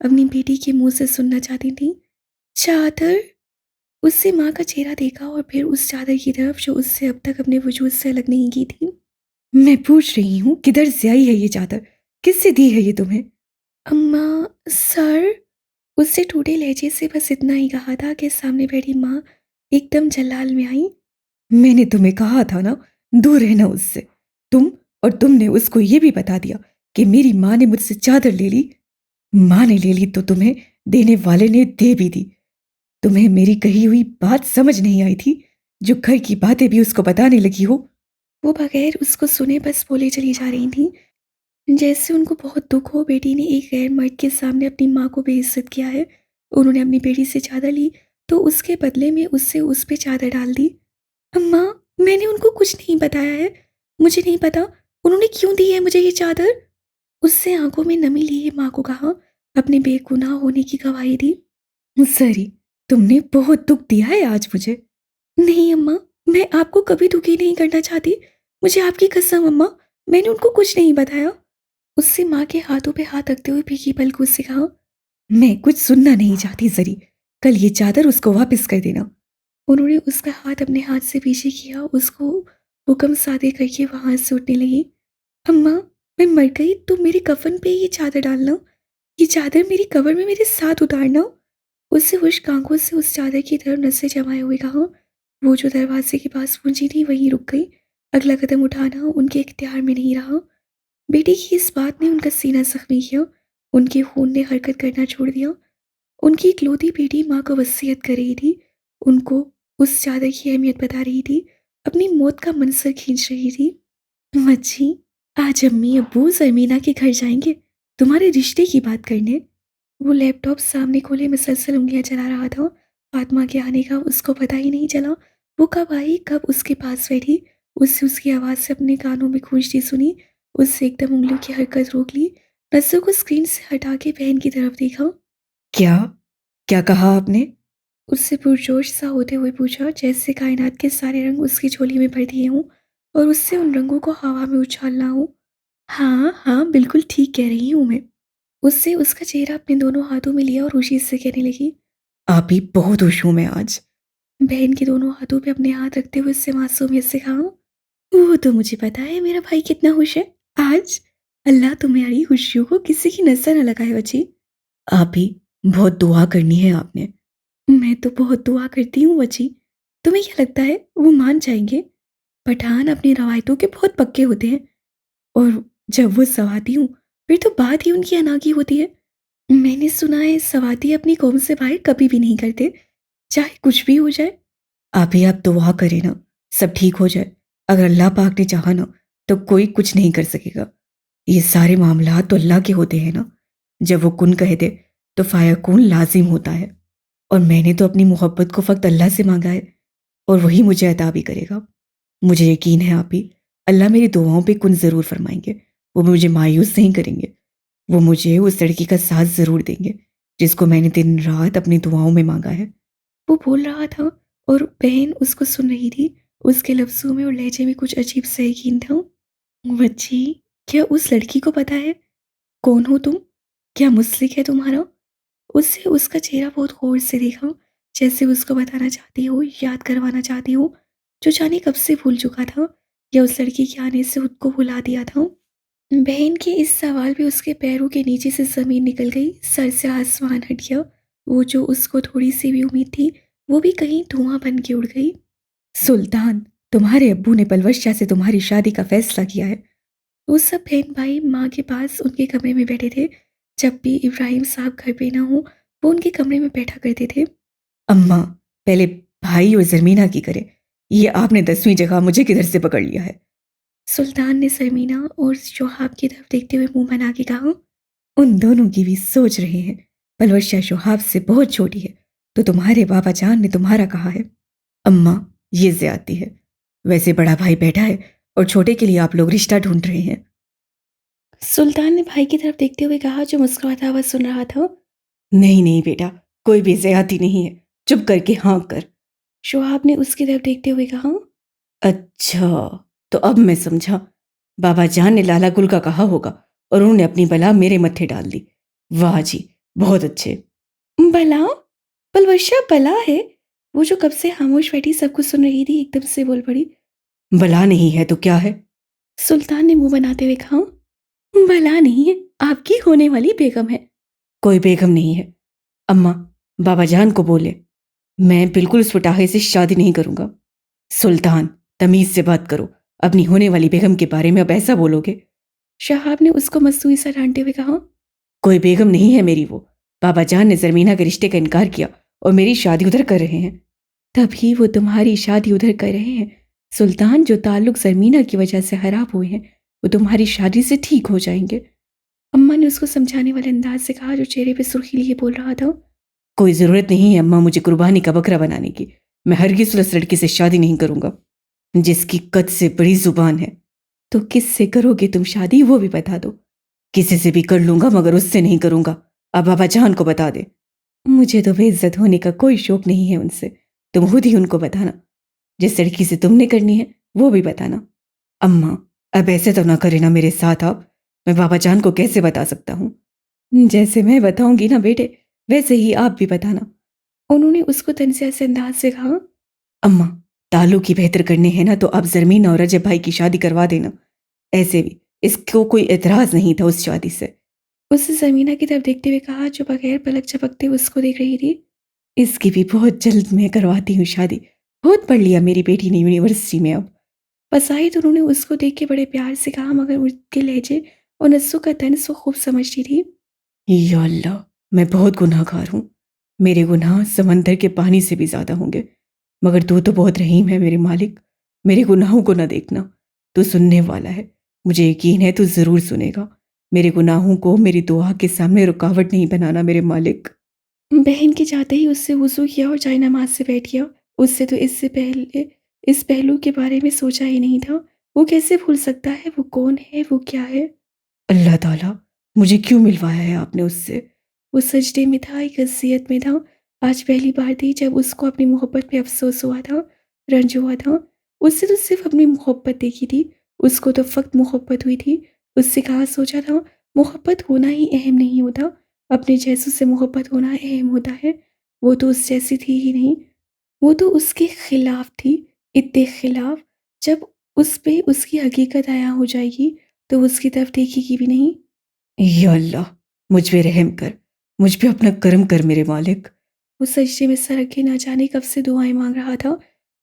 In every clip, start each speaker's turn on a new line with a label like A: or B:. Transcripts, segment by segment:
A: اپنی بیٹی کے منہ سے سننا چاہتی تھیں۔ چادر؟ اس سے ماں کا چہرہ دیکھا اور پھر اس چادر کی طرف جو اس سے اب تک اپنے وجود سے الگ نہیں کی تھی۔ میں پوچھ رہی ہوں کدھر سے آئی ہے یہ چادر؟ کس سے دی ہے یہ تمہیں؟ اماں، سر؟ اس سے ٹوٹے لہجے سے بس اتنا ہی کہا تھا کہ سامنے بیٹھی ماں ایک دم جلال میں آئی۔ میں نے تمہیں کہا تھا نا، دور رہنا اس سے۔ تم نے اس کو یہ بھی بتا دیا کہ میری ماں نے مجھ سے چادر لے لی۔ ماں نے لے لی تو تمہیں دینے والے نے دے بھی دی۔ تمہیں میری کہی ہوئی بات سمجھ نہیں آئی تھی، جو گھر کی باتیں بھی اس کو بتانے لگی ہو۔ وہ بغیر اس کو سنے بس بولے چلی جا رہی تھیں، جیسے ان کو بہت دکھ ہو بیٹی نے ایک غیر مرد کے سامنے اپنی ماں کو بے عزت کیا ہے۔ انہوں نے اپنی بیٹی سے چادر لی تو اس کے بدلے میں اس پہ چادر ڈال دی۔ اماں، میں نے ان کو کچھ نہیں بتایا ہے، مجھے نہیں پتا انہوں نے کیوں دی ہے مجھے یہ چادر۔ اس سے آنکھوں میں نمی لیے ماں کو کہا، اپنے بے گناہ ہونے کی گواہی دی۔ سری، تم نے بہت دکھ دیا ہے آج مجھے۔ نہیں اماں، میں آپ کو کبھی دکھی نہیں کرنا چاہتی، مجھے آپ کی قسم اماں، میں نے ان کو کچھ نہیں بتایا۔ اس سے ماں کے ہاتھوں پہ ہاتھ رکھتے ہوئے بھیگی پلکوں سے کہا، میں کچھ سننا نہیں چاہتی سری، کل یہ چادر اس کو واپس کر دینا۔ انہوں نے اس کا ہاتھ اپنے ہاتھ سے پیچھے کیا، اس کو حکم صادر کر کے وہاں سے اٹھنے لگی۔ اماں، میں مر گئی تو میرے کفن پہ یہ چادر ڈالنا، یہ چادر میری قبر میں میرے ساتھ اتارنا۔ اس سے خشک آنکھوں سے اس چادر کی طرف نظریں جمائے ہوئے کہا۔ وہ جو دروازے کے پاس پہنچی تھی وہیں رک گئی، اگلا قدم اٹھانا ان کے اختیار میں نہیں رہا۔ بیٹی کی اس بات نے ان کا سینہ زخمی کیا، ان کے خون نے حرکت کرنا چھوڑ دیا۔ ان کی اکلوتی بیٹی ماں کو وصیت کر رہی تھی، ان کو اس چادر کی اہمیت بتا رہی تھی، اپنی موت کا منظر کھینچ رہی تھی۔ مچھی، آج امی ابو زرمینہ کے گھر جائیں گے تمہارے رشتے کی بات کرنے۔ وہ لیپ ٹاپ سامنے کھولے مسلسل انگلیاں چلا رہا تھا۔ فاطمہ کے آنے کا اس کو پتہ ہی نہیں چلا، وہ کب آئی کب اس کے پاس بیٹھی۔ اس کی آواز سے اپنے کانوں میں گونجتی سنی، اس سے ایک دم انگلیوں کی حرکت روک لی، نظروں کو اسکرین سے ہٹا کے بہن کی طرف دیکھا۔ کیا کیا کہا آپ نے؟ اس سے پرجوش سا ہوتے ہوئے پوچھا، جیسے کائنات کے سارے رنگ اس کی جھولی میں بھر دیے ہوں اور اس سے ان رنگوں کو ہوا میں اچھالنا ہو۔ ہاں ہاں، بالکل ٹھیک کہہ رہی ہوں میں۔ اس سے اس کا چہرہ اپنے دونوں ہاتھوں میں لیا اور خوشی سے کہنے لگی، آپ ہی بہت خوش ہوں میں آج۔ بہن کے دونوں ہاتھوں پہ اپنے ہاتھ رکھتے ہوئے اس سے معصومیت سے کہا، وہ تو مجھے پتا ہے میرا بھائی کتنا خوش ہے آج، اللہ تمہاری خوشیوں کو کسی کی نظر نہ لگائے بچی۔ آپ ہی بہت دعا کرنی ہے آپ نے۔ میں تو بہت دعا کرتی ہوں بچی، تمہیں کیا لگتا ہے وہ مان جائیں گے؟ پٹھان اپنی روایتوں کے بہت پکے ہوتے ہیں، اور جب وہ سواتی ہوں پھر تو بات ہی ان کی انا کی ہوتی ہے۔ میں نے سنا ہے سواتی اپنی قوم سے باہر کبھی بھی نہیں کرتے، چاہے کچھ بھی ہو جائے۔ آپ ہی آپ دعا کریں نا سب ٹھیک ہو جائے، اگر اللہ پاک نے چاہا نا تو کوئی کچھ نہیں کر سکے گا۔ یہ سارے معاملات تو اللہ کے ہوتے ہیں نا، جب وہ کن کہہ دے تو فیکون لازم ہوتا ہے، اور میں نے تو اپنی محبت کو فقط اللہ سے مانگا ہے، اور وہی مجھے عطا بھی کرے گا۔ مجھے یقین ہے آپ ہی اللہ میری دعاؤں پہ کن ضرور فرمائیں گے، وہ مجھے مایوس نہیں کریں گے، وہ مجھے اس لڑکی کا ساتھ ضرور دیں گے جس کو میں نے دن رات اپنی دعاؤں میں مانگا ہے۔ وہ بول رہا تھا اور بہن اس کو سن رہی تھی، اس کے لفظوں میں اور لہجے میں کچھ عجیب سا یقین تھا۔ بچی، کیا اس لڑکی کو پتا ہے کون ہو تم؟ کیا مسلک ہے تمہارا؟ اس سے اس کا چہرہ بہت غور سے دیکھا، جیسے اس کو بتانا چاہتی ہو، یاد کروانا چاہتی ہو، جو جانے کب سے بھول چکا تھا یا اس لڑکی کے آنے سے خود کو بھلا دیا تھا۔ بہن کے اس سوال پہ اس کے پیروں کے نیچے سے زمین نکل گئی، سر سے آسمان ہٹ گیا، وہ جو اس کو تھوڑی سی بھی امید تھی وہ بھی کہیں دھواں بن کے اڑ گئی۔ سلطان، تمہارے ابو نے پلوش شاہ سے تمہاری شادی کا فیصلہ کیا ہے۔ وہ سب بہن بھائی ماں کے پاس ان کے کمرے میں بیٹھے تھے، جب بھی ابراہیم صاحب گھر پہ نہ ہوں وہ ان کے کمرے میں بیٹھا کرتے تھے۔ اماں، پہلے بھائی اور زرمینہ کی کرے، یہ آپ نے 10ویں جگہ مجھے کدھر سے پکڑ لیا ہے؟ سلطان نے زرمینہ اور شوہاب کی طرف دیکھتے ہوئے منہ بنا کے کہا، ان دونوں کی بھی سوچ رہے ہیں، پلوش شاہ شوہاب سے بہت چھوٹی ہے تو تمہارے بابا جان نے تمہارا کہا ہے۔ اماں، یہ زیادتی ہے، ویسے بڑا بھائی بیٹھا ہے اور چھوٹے کے لیے آپ لوگ رشتہ ڈھونڈ رہے ہیں۔ سلطان نے بھائی کی طرف دیکھتے ہوئے کہا، جو مسکراتا ہوا سن رہا تھا۔ نہیں نہیں بیٹا، کوئی بھی زیادتی نہیں ہے، چپ کر کے ہاں کر۔ شوہاب نے اس کی طرف دیکھتے ہوئے کہا، اچھا تو اب میں سمجھا، بابا جان نے لالا گل کا کہا ہوگا اور انہوں نے اپنی بلا میرے متھے ڈال دی۔ واہ جی،
B: بہت اچھے۔
A: بلا؟ بلوشہ بلا ہے؟ وہ جو کب سے خاموش بیٹھی سب کچھ سن رہی تھی ایک دم سے بول پڑی۔
B: بلا نہیں ہے تو کیا ہے؟
A: سلطان نے منہ بناتے ہوئے کہا، بلا نہیں ہے، آپ کی ہونے والی بیگم ہے۔
B: کوئی بیگم نہیں ہے۔ اماں، بابا جان کو بولے میں بالکل اس پٹاخے سے شادی نہیں کروں گا۔ سلطان، تمیز سے بات کرو، اپنی ہونے والی بیگم کے بارے میں اب ایسا بولو گے؟
A: شہاب نے اس کو مصنوعی سا ڈانٹتے ہوئے کہا،
B: کوئی بیگم نہیں ہے میری وہ۔ بابا جان نے زرمینہ کے رشتے کا انکار کیا اور میری شادی ادھر کر رہے ہیں۔
A: تبھی وہ تمہاری شادی ادھر کر رہے ہیں سلطان، جو تعلق زرمینہ کی وجہ سے خراب ہوئے ہیں وہ تمہاری شادی سے ٹھیک ہو جائیں گے۔ اماں نے اس کو سمجھانے والے انداز سے کہا جو چہرے پہ سرخی لیے بول رہا تھا۔
B: کوئی ضرورت نہیں ہے اماں مجھے قربانی کا بکرا بنانے کی۔ میں ہرگز اس لڑکی سے شادی نہیں کروں گا جس کی قد سے بڑی زبان ہے۔
A: تو کس سے کرو گے تم شادی وہ بھی بتا دو۔
B: کسی سے بھی کر لوں گا مگر اس سے نہیں کروں گا۔ اب بابا جان کو بتا دے۔
A: مجھے تو بے عزت ہونے کا کوئی شوق نہیں ہے ان سے،
B: تم خود ہی ان کو بتانا۔ جس لڑکی سے تم نے کرنی ہے وہ بھی بتانا۔ اماں، اب ایسے تو نہ کرے نا میرے ساتھ آپ۔ میں بابا جان کو کیسے بتا سکتا ہوں؟
A: جیسے میں بتاؤں گی نا بیٹے ویسے ہی آپ بھی بتانا، انہوں نے اس کو تنزیہ سے انداز سے کہا۔
B: اماں، تعلق ہی بہتر کرنے ہیں نا تو آپ زرمینہ اور رجب بھائی کی شادی کروا دینا۔ ایسے بھی اس کو کوئی اعتراض نہیں تھا اس شادی سے۔
A: اس نے زمینہ کی طرف دیکھتے ہوئے کہا جو بغیر پلک جھپکتے اس کو دیکھ رہی تھی۔
B: اس کی بھی بہت جلد میں کرواتی ہوں شادی۔ بہت پڑھ لیا میری بیٹی نے یونیورسٹی میں اب۔
A: بظاہر انہوں نے اس کو دیکھ کے بڑے پیار سے کہا مگر ان کے لہجے اور نسوں کا طنز وہ خوب سمجھتی تھی۔
B: یا اللہ، میں بہت گناہ گار ہوں۔ میرے گناہ سمندر کے پانی سے بھی زیادہ ہوں گے، مگر تو بہت رحیم ہے میرے مالک۔ میرے گناہوں کو نہ دیکھنا، تو سننے والا ہے، مجھے یقین ہے تو ضرور سنے گا۔ میرے گناہوں کو میری دعا کے سامنے رکاوٹ نہیں بنانا میرے مالک۔
A: بہن کے جاتے ہی اس سے وضو کیا اور جائے نماز سے بیٹھ گیا۔ اس سے تو اس سے پہلے اس پہلو کے بارے میں سوچا ہی نہیں تھا۔ وہ کیسے بھول سکتا ہے وہ کون ہے، وہ کیا ہے؟
B: اللہ تعالیٰ، مجھے کیوں ملوایا ہے آپ نے اس سے؟
A: وہ سجدے میں تھا، ایک اذیت میں تھا۔ آج پہلی بار تھی جب اس کو اپنی محبت پہ افسوس ہوا تھا، رنج ہوا تھا۔ اس سے تو صرف اپنی محبت دیکھی تھی، اس کو تو فقط محبت ہوئی تھی۔ اس سے کہا سوچا تھا محبت ہونا ہی اہم نہیں ہوتا، اپنے جیسوں سے محبت ہونا اہم ہوتا ہے۔ وہ تو اس جیسی تھی ہی نہیں، وہ تو اس کے خلاف تھی، اتنے خلاف۔ جب اس پہ اس کی حقیقت عیاں ہو جائے گی تو اس کی طرف دیکھے گی بھی نہیں۔
B: یا اللہ، مجھ پہ رحم کر، مجھ پہ اپنا کرم کر میرے مالک۔
A: وہ سجدے میں سر رکھے نہ جانے کب سے دعائیں مانگ رہا تھا۔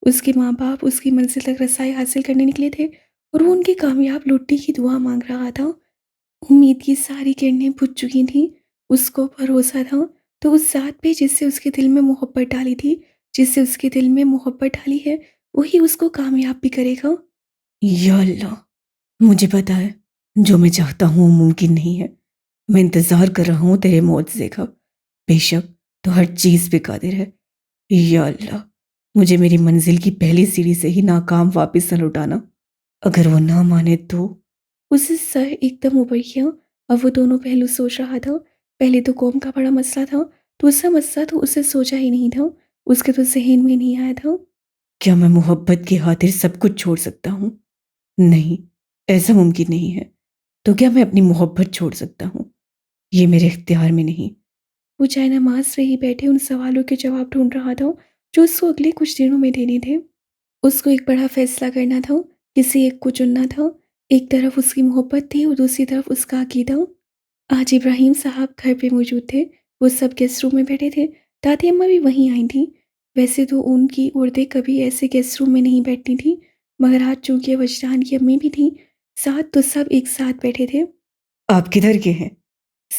A: اس کے ماں باپ اس کی منزل تک رسائی حاصل کرنے نکلے تھے اور وہ ان کی کامیاب لوٹنے کی دعا مانگ رہا تھا۔ امید کی ساری کرنیں بجھ چکی تھیں۔ اس کو بھروسہ تھا تو اس ذات پہ جس سے اس کے دل میں محبت ڈالی تھی، جس سے اس کے دل میں محبت ڈالی ہے وہی اس کو کامیاب بھی کرے گا۔
B: یا اللہ، مجھے پتا ہے جو میں چاہتا ہوں وہ ممکن نہیں ہے۔ میں انتظار کر رہا ہوں تیرے معجزے کا، بے شک تو ہر چیز پہ قادر ہے۔ یا اللہ، مجھے میری منزل کی پہلی سیڑھی سے ہی ناکام واپس نہ لوٹانا۔ اگر وہ نہ مانے تو؟
A: اسے سر ایک دم ابھر گیا۔ اب وہ دونوں پہلو سوچ رہا تھا۔ پہلے تو قوم کا بڑا مسئلہ تھا، دوسرا مسئلہ تو اسے سوچا ہی نہیں تھا، اس کے تو ذہن میں نہیں آیا تھا۔
B: کیا میں محبت کی خاطر سب کچھ چھوڑ سکتا ہوں؟ نہیں، ایسا ممکن نہیں ہے۔ تو کیا میں اپنی محبت چھوڑ سکتا ہوں؟ یہ میرے اختیار میں نہیں۔
A: وہ جائے نماز پہ ہی بیٹھے ان سوالوں کے جواب ڈھونڈ رہا تھا جو اس کو اگلے کچھ دنوں میں دینے تھے۔ اس کو ایک بڑا فیصلہ کرنا تھا، کسی ایک کو چننا تھا۔ ایک طرف اس کی محبت تھی اور دوسری طرف اس کا عقیدہ۔ آج ابراہیم صاحب گھر پہ موجود تھے، وہ سب گیسٹ روم میں بیٹھے تھے، دادی اماں بھی وہیں آئی تھیں۔ ویسے تو ان کی عورتیں کبھی ایسے گیسٹ روم میں نہیں بیٹھتی تھیں، مگر آج چونکہ وجدان کی امی بھی تھیں ساتھ تو سب ایک ساتھ بیٹھے تھے۔
B: آپ کدھر کے ہیں؟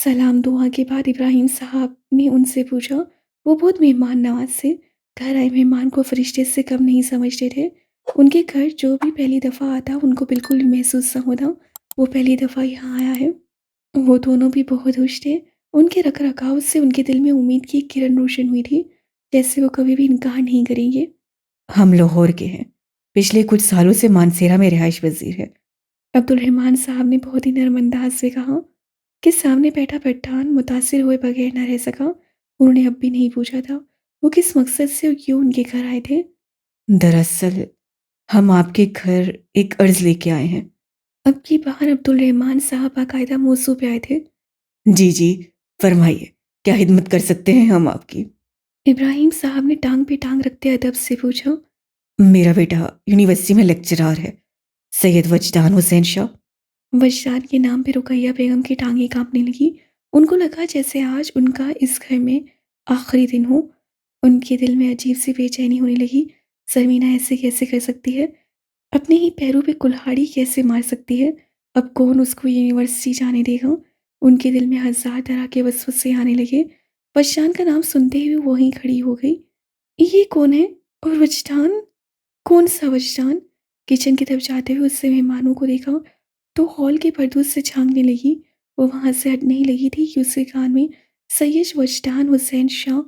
A: سلام دعا کے بعد ابراہیم صاحب نے ان سے پوچھا۔ وہ بہت مہمان نواز سے، گھر آئے مہمان کو فرشتے سے کم نہیں سمجھتے تھے۔ ان کے گھر جو بھی پہلی دفعہ آتا ان کو بالکل محسوس نہ ہوتا وہ پہلی دفعہ یہاں آیا ہے۔ وہ دونوں بھی بہت خوش تھے، ان کے رکھ رکھاؤ سے ان کے دل میں امید کی ایک کرن روشن ہوئی تھی، جیسے وہ کبھی بھی انکار نہیں کریں گے۔
B: ہم لاہور کے ہیں، پچھلے کچھ سالوں سے مانسیرا میں رہائش پذیر ہے۔
A: عبدالرحمن صاحب نے بہت ہی نرم انداز سے کہا کہ سامنے بیٹھا پٹھان متاثر ہوئے بغیر نہ رہ سکا۔ انہوں نے اب بھی نہیں پوچھا تھا وہ کس مقصد سے اور کیوں ان کے گھر آئے تھے۔
B: دراصل ہم آپ کے گھر ایک عرض لے کے آئے ہیں۔
A: اب کی بار عبدالرحمن صاحب باقاعدہ موضوع پہ آئے تھے۔
B: جی جی، فرمائیے۔ کیا خدمت کر سکتے ہیں ہم آپ کی؟
A: ابراہیم صاحب نے ٹانگ پہ ٹانگ رکھتے ادب سے پوچھا۔
B: میرا بیٹا یونیورسٹی میں لیکچرار ہے، سید وجدان حسین شاہ۔
A: وجدان کے نام پہ رقیہ بیگم کی ٹانگیں کانپنے لگی۔ ان کو لگا جیسے آج ان کا اس گھر میں آخری دن ہو۔ ان کے دل میں عجیب سی بے چینی ہونے لگی۔ زمینہ ایسے کیسے کر سکتی ہے؟ اپنے ہی پیروں پہ کلہاڑی کیسے مار سکتی ہے؟ اب کون اس کو یونیورسٹی جانے دے گا؟ ان کے دل میں ہزار طرح کے وسوسے آنے لگے۔ وجدان کا نام سنتے ہوئے وہیں کھڑی ہو گئی۔ یہ کون ہے؟ اور وجدان؟ کون سا وجدان؟ کچن کی طرف جاتے ہوئے اس سے مہمانوں کو دیکھا تو ہال کے پردوں سے جھانکنے لگی۔ وہ وہاں سے ہٹ نہیں لگی تھی کہ اس کے کان میں سید وجدان حسین شاہ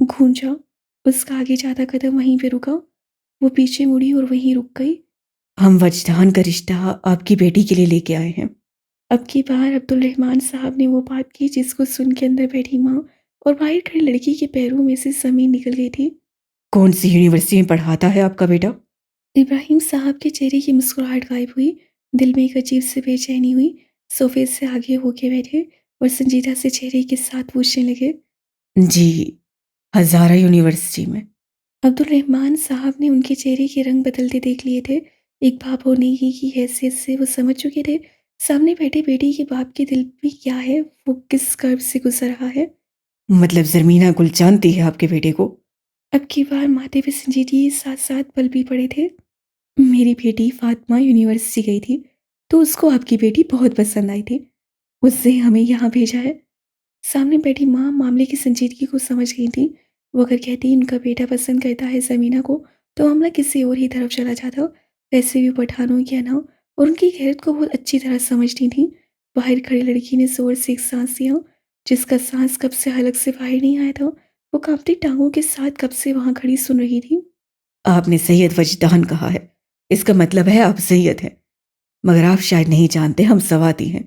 A: گونجا۔ اس کا آگے جاتا قدم وہیں پہ رکا۔ وہ پیچھے مڑی اور وہیں رک گئی۔
B: ہم وجدان کا رشتہ آپ کی بیٹی کے لیے لے کے آئے ہیں۔
A: اب کی بار عبدالرحمن صاحب نے وہ بات کی جس کو سن کے اندر بیٹھی ماں اور باہر کھڑی لڑکی کے پیروں میں سے زمین نکل گئی تھی۔
B: کون سی یونیورسٹی میں پڑھاتا ہے آپ کا بیٹا؟
A: ابراہیم صاحب کے چہرے کی مسکراہٹ غائب ہوئی۔ دل میں ایک عجیب سے بے چینی ہوئی۔ صوفے سے آگے ہو کے بیٹھے اور سنجیدہ سے چہرے کے ساتھ پوچھنے لگے۔
B: جی، ہزارہ یونیورسٹی میں۔
A: عبدالرحمن صاحب نے ان کے چہرے کے رنگ بدلتے دیکھ لیے تھے۔ ایک باپ ہونے کی حیثیت سے وہ سمجھ چکے تھے سامنے بیٹھے بیٹی کے باپ کے دل میں کیا ہے، وہ کس کرب سے گزر رہا ہے۔
B: مطلب زرمینہ گل جانتی ہے آپ کے بیٹے کو؟
A: اب کی بار ماتھے پہ سنجیدگی ساتھ ساتھ پل بھی پڑے تھے۔ میری بیٹی فاطمہ یونیورسٹی گئی تھی تو اس کو آپ کی بیٹی بہت پسند آئی تھی، اس نے ہمیں یہاں بھیجا ہے۔ سامنے بیٹھی ماں معاملے کی سنجیدگی کو سمجھ گئی تھی۔ وہ اگر کہتی ان کا بیٹا پسند کرتا ہے زمینہ کو تو معاملہ کسی اور ہی طرف چلا جاتا۔ ویسے بھی پٹھانوں کی انا اور ان کی غیرت کو بہت اچھی طرح سمجھتی تھی۔ باہر کھڑی لڑکی نے زور سے ایک سانس لیا جس کا سانس کب سے حلق سے باہر نہیں آیا تھا۔ وہ کانپتی ٹانگوں کے ساتھ کب سے وہاں کھڑی سن رہی تھی۔
B: آپ نے سید وجدان کہا ہے، اس کا مطلب ہے آپ سید ہیں، مگر آپ شاید نہیں جانتے ہم سوادی ہیں۔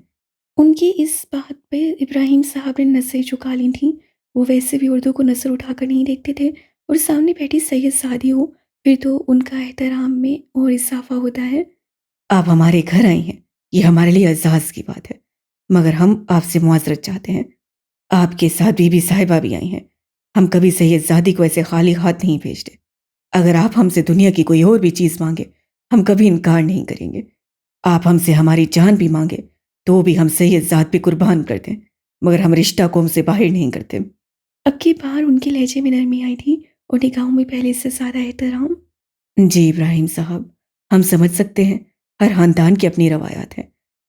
A: ان کی اس بات پہ ابراہیم صاحب نے نظریں جھکا لی تھیں۔ وہ ویسے بھی اردو کو نظر اٹھا کر نہیں دیکھتے تھے اور سامنے بیٹھی سید سعدی ہو پھر تو ان کا احترام میں اور اضافہ ہوتا ہے۔
B: آپ ہمارے گھر آئی ہیں، یہ ہمارے لیے اعزاز کی بات ہے، مگر ہم آپ سے معذرت چاہتے ہیں۔ آپ کے ساتھ بی بی صاحبہ بھی آئی ہیں، ہم کبھی سید زادی کو ایسے خالی ہاتھ نہیں بھیجتے۔ اگر آپ ہم سے دنیا کی کوئی اور بھی چیز مانگے ہم کبھی انکار نہیں کریں گے۔ آپ ہم سے ہماری جان بھی مانگے تو بھی ہم سید ذات پہ قربان کر دیں، مگر ہم رشتہ قوم سے باہر نہیں کرتے۔
A: اب کی بار ان کے لہجے میں نرمی آئی تھی اور نگاہوں میں پہلے سے زیادہ احترام۔
B: جی ابراہیم صاحب، ہم سمجھ سکتے ہیں ہر خاندان کی اپنی روایات ہیں،